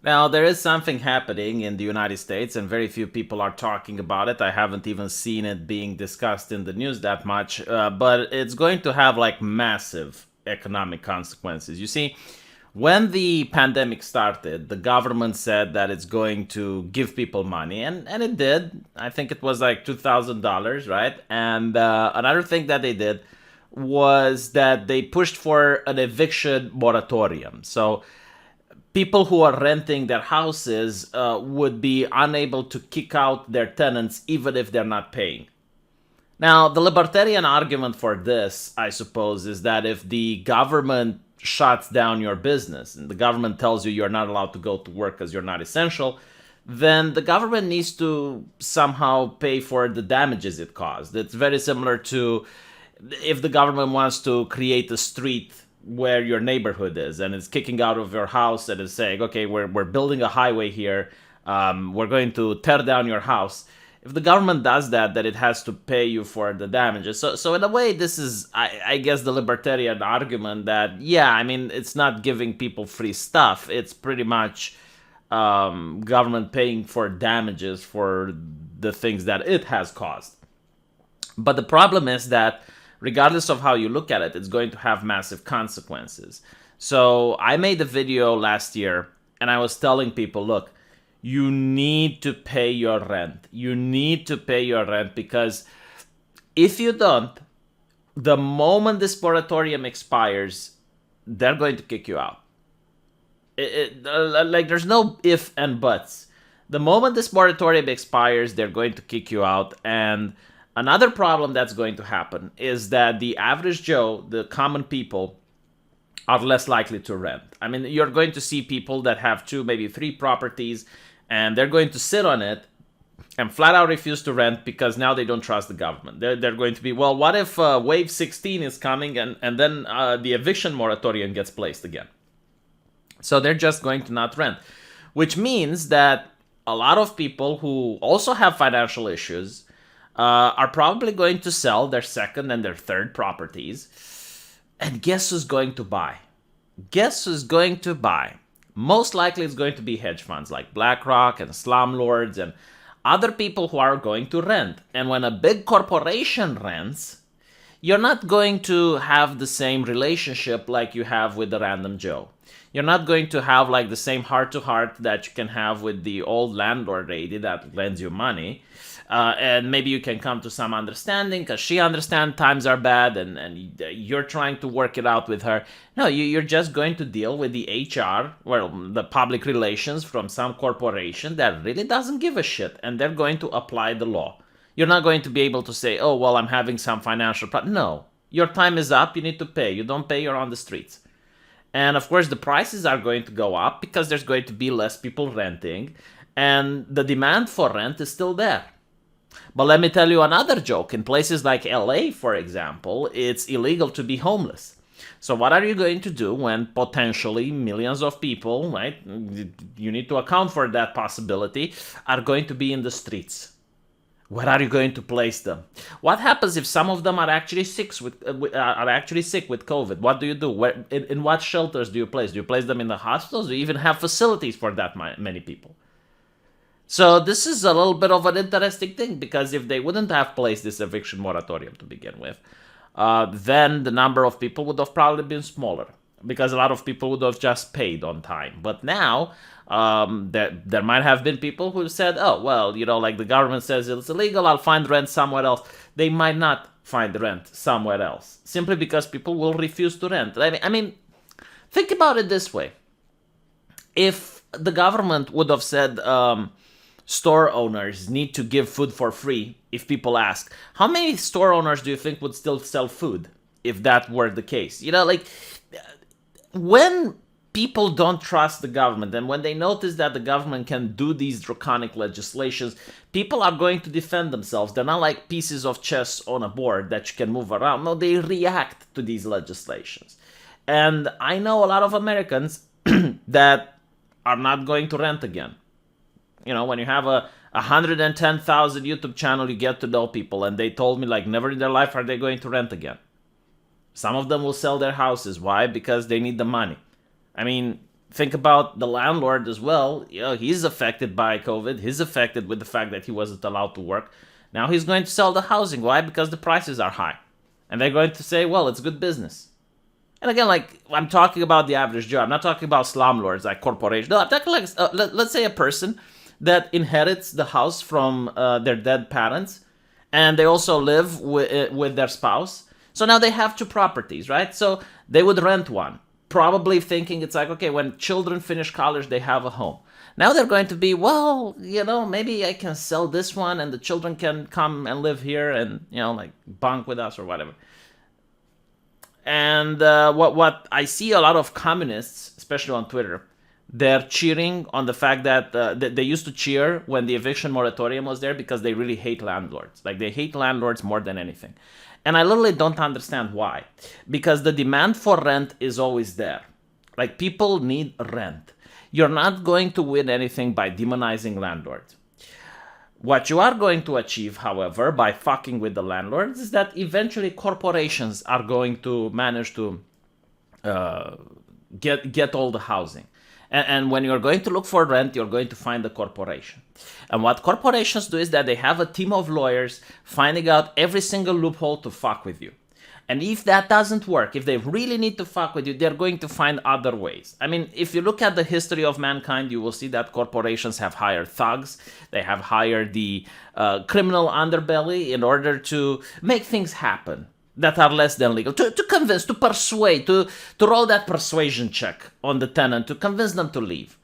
Now, there is something happening in the United States, and very few people are talking about it. I haven't even seen it being discussed in the news that much, but it's going to have like massive economic consequences. You see, when the pandemic started, the government said that it's going to give people money, and it did. I think it was like $2,000, right? And another thing that they did was that they pushed for an eviction moratorium. So people who are renting their houses would be unable to kick out their tenants even if they're not paying. Now, the libertarian argument for this, I suppose, is that if the government shuts down your business and the government tells you you're not allowed to go to work because you're not essential, then the government needs to somehow pay for the damages it caused. It's very similar to if the government wants to create a street where your neighborhood is and it's kicking out of your house and is saying, okay, we're building a highway here, we're going to tear down your house. If the government does that, then it has to pay you for the damages. So in a way, this is, I guess, the libertarian argument that, yeah, I mean, it's not giving people free stuff. It's pretty much government paying for damages for the things that it has caused. But the problem is that regardless of how you look at it, it's going to have massive consequences. So I made a video last year and I was telling people, look, you need to pay your rent. You need to pay your rent because if you don't, the moment this moratorium expires, they're going to kick you out. Like there's no if and buts. The moment this moratorium expires, they're going to kick you out. And another problem that's going to happen is that the average Joe, the common people, are less likely to rent. I mean, you're going to see people that have two, maybe three properties, and they're going to sit on it and flat out refuse to rent because now they don't trust the government. They're going to be, well, what if wave 16 is coming and then the eviction moratorium gets placed again? So they're just going to not rent, which means that a lot of people who also have financial issues are probably going to sell their second and their third properties. And guess who's going to buy? Guess who's going to buy? Most likely it's going to be hedge funds like BlackRock and slumlords and other people who are going to rent. And when a big corporation rents, you're not going to have the same relationship like you have with the random Joe. You're not going to have like the same heart to heart that you can have with the old landlord lady that lends you money. And maybe you can come to some understanding because she understands times are bad and you're trying to work it out with her. No, you're just going to deal with the HR, well, the public relations from some corporation that really doesn't give a shit and they're going to apply the law. You're not going to be able to say, oh, well, I'm having some financial problem. No, your time is up. You need to pay. You don't pay, you're on the streets. And of course, the prices are going to go up because there's going to be less people renting, and the demand for rent is still there. But let me tell you another joke. In places like LA, for example, it's illegal to be homeless. So what are you going to do when potentially millions of people, right? You need to account for that possibility, are going to be in the streets. Where are you going to place them? What happens if some of them are actually sick with COVID? What do you do? In what shelters do you place? Do you place them in the hospitals? Do you even have facilities for that many people? So this is a little bit of an interesting thing because if they wouldn't have placed this eviction moratorium to begin with, then the number of people would have probably been smaller because a lot of people would have just paid on time. But now there might have been people who said, oh, well, like the government says it's illegal, I'll find rent somewhere else. They might not find rent somewhere else simply because people will refuse to rent. I mean, think about it this way. If the government would have said store owners need to give food for free if people ask, how many store owners do you think would still sell food if that were the case? Like when people don't trust the government and when they notice that the government can do these draconic legislations, people are going to defend themselves. They're not like pieces of chess on a board that you can move around. No, they react to these legislations. And I know a lot of Americans that are not going to rent again. When you have a 110,000 YouTube channel, you get to know people, and they told me like never in their life are they going to rent again. Some of them will sell their houses. Why? Because they need the money. I mean, think about the landlord as well. He's affected by COVID. He's affected with the fact that he wasn't allowed to work. Now he's going to sell the housing. Why? Because the prices are high. And they're going to say, well, it's good business. And again, like, I'm talking about the average Joe. I'm not talking about slumlords, like corporations. No, I'm talking like, let's say a person that inherits the house from their dead parents, and they also live with their spouse. So now they have two properties, right? So they would rent one, probably thinking it's like, okay, when children finish college, they have a home. Now they're going to be, well, maybe I can sell this one and the children can come and live here and, like bunk with us or whatever. And what I see a lot of communists, especially on Twitter, they're cheering on the fact that they used to cheer when the eviction moratorium was there because they really hate landlords. Like, they hate landlords more than anything. And I literally don't understand why. Because the demand for rent is always there. Like, people need rent. You're not going to win anything by demonizing landlords. What you are going to achieve, however, by fucking with the landlords is that eventually corporations are going to manage to get all the housing. And when you're going to look for rent, you're going to find the corporation. And what corporations do is that they have a team of lawyers finding out every single loophole to fuck with you. And if that doesn't work, if they really need to fuck with you, they're going to find other ways. I mean, if you look at the history of mankind, you will see that corporations have hired thugs. They have hired the criminal underbelly in order to make things happen that are less than legal. To convince, to persuade, to roll that persuasion check on the tenant, to convince them to leave.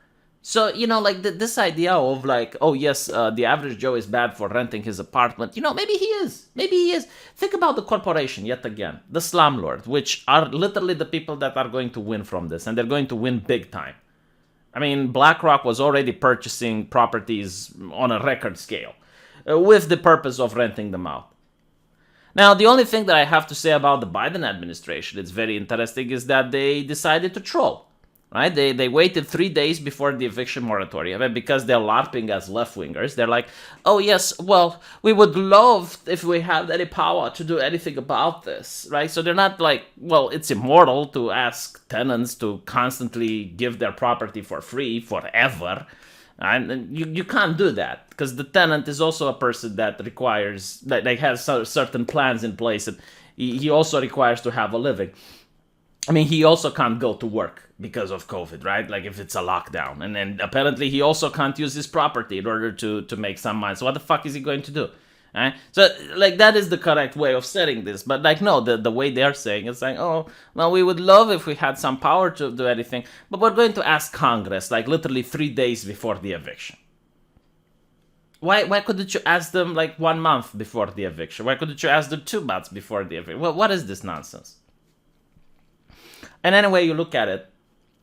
So, like this idea of like, oh yes, the average Joe is bad for renting his apartment. Maybe he is. Maybe he is. Think about the corporation yet again, the slumlord, which are literally the people that are going to win from this, and they're going to win big time. I mean, BlackRock was already purchasing properties on a record scale with the purpose of renting them out. Now, the only thing that I have to say about the Biden administration, it's very interesting, is that they decided to troll. Right? They waited 3 days before the eviction moratorium, and because they're LARPing as left-wingers, they're like, oh yes, well, we would love if we had any power to do anything about this, right? So they're not like, well, it's immoral to ask tenants to constantly give their property for free forever. And you can't do that, because the tenant is also a person that requires, that has certain plans in place, and he also requires to have a living. I mean, he also can't go to work because of COVID, right? Like, if it's a lockdown. And then apparently he also can't use his property in order to make some money. So what the fuck is he going to do? Right? So, like, that is the correct way of setting this. But, like, no, the way they're saying it's like, oh, well, we would love if we had some power to do anything. But we're going to ask Congress, like, literally 3 days before the eviction. Why couldn't you ask them, like, 1 month before the eviction? Why couldn't you ask them 2 months before the eviction? Well, what is this nonsense? And any way you look at it,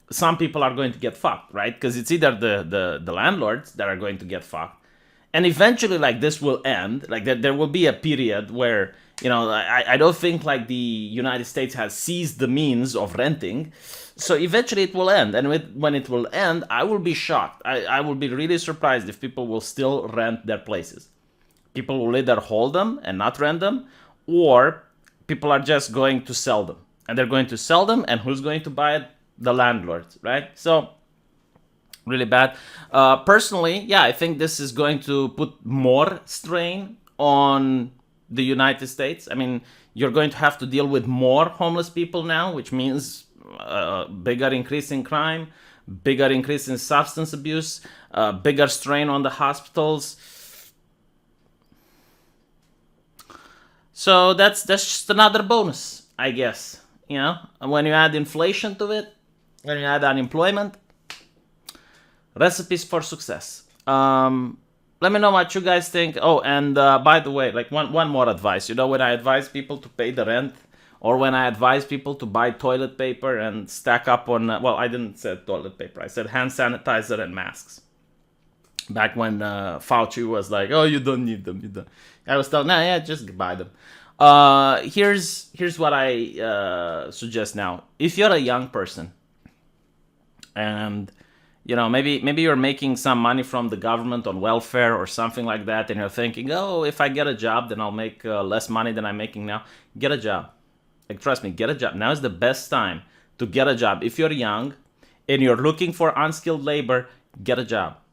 some people are going to get fucked, right? Because it's either the landlords that are going to get fucked, and eventually, like, this will end. Like, there will be a period where, I don't think, like, the United States has seized the means of renting. So eventually it will end. And when it will end, I will be shocked. I will be really surprised if people will still rent their places. People will either hold them and not rent them, or people are just going to sell them. And they're going to sell them, and who's going to buy it? The landlords, right? So, really bad. Personally, yeah, I think this is going to put more strain on the United States. I mean, you're going to have to deal with more homeless people now, which means bigger increase in crime, bigger increase in substance abuse, bigger strain on the hospitals. So that's just another bonus, I guess. When you add inflation to it, when you add unemployment, recipes for success. Let me know what you guys think. Oh, and by the way, like one more advice. When I advise people to pay the rent, or when I advise people to buy toilet paper and stack up on, well, I didn't say toilet paper. I said hand sanitizer and masks. Back when Fauci was like, oh, you don't need them. You don't. I was telling, yeah, just buy them. Here's what I suggest now. If you're a young person, and maybe you're making some money from the government on welfare or something like that, and you're thinking, oh, if I get a job, then I'll make less money than I'm making now. Get a job. Like, trust me, get a job. Now is the best time to get a job. If you're young, and you're looking for unskilled labor, get a job.